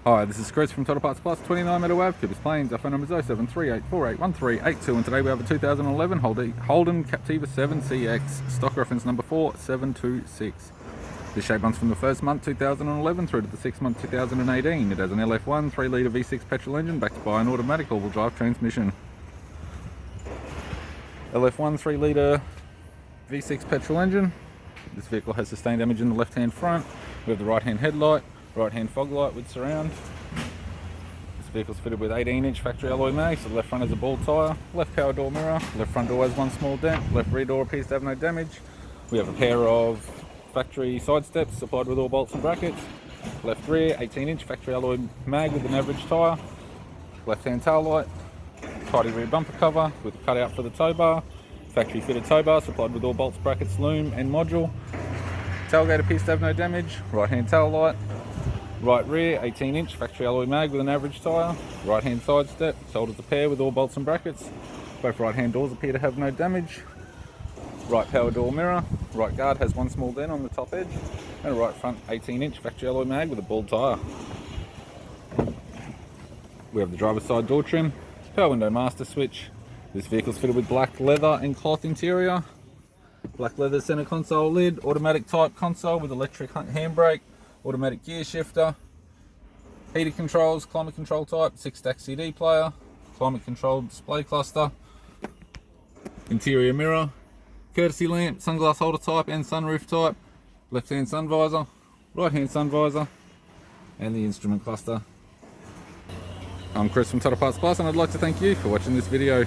Hi, this is Chris from Total Parts Plus, 29 Meadow Ave, Coopers Plains. Our phone number is 0738481382, and today we have a 2011 Holden Captiva 7CX, stock reference number 4726. This shape runs from the first month 2011 through to the 6th month 2018. It has an LF1 3-litre V6 petrol engine backed by an automatic all-wheel drive transmission. LF1 3-litre V6 petrol engine. This vehicle has sustained damage in the left-hand front. We have the right-hand headlight, right-hand fog light with surround. This vehicle is fitted with 18-inch factory alloy mags. So the left front has a bald tyre, left power door mirror, left front door has one small dent, left rear door appears to have no damage. We have a pair of factory side steps supplied with all bolts and brackets. Left rear, 18-inch factory alloy mag with an average tyre. Left-hand tail light, tidy rear bumper cover with a cutout for the tow bar. Factory fitted tow bar supplied with all bolts, brackets, loom and module. Tailgate appears to have no damage. Right-hand tail light. Right rear, 18-inch factory alloy mag with an average tyre. Right-hand side step, sold as a pair with all bolts and brackets. Both right-hand doors appear to have no damage. Right power door mirror. Right guard has one small dent on the top edge. And a right front 18-inch factory alloy mag with a bald tyre. We have the driver's side door trim. Power window master switch. This vehicle is fitted with black leather and cloth interior. Black leather center console lid, automatic type console with electric handbrake, automatic gear shifter, heated controls, climate control type, 6-stack CD player, climate controlled display cluster, interior mirror, courtesy lamp, sunglass holder type and sunroof type, left hand sun visor, right hand sun visor, and the instrument cluster. I'm Chris from Total Parts Plus, and I'd like to thank you for watching this video.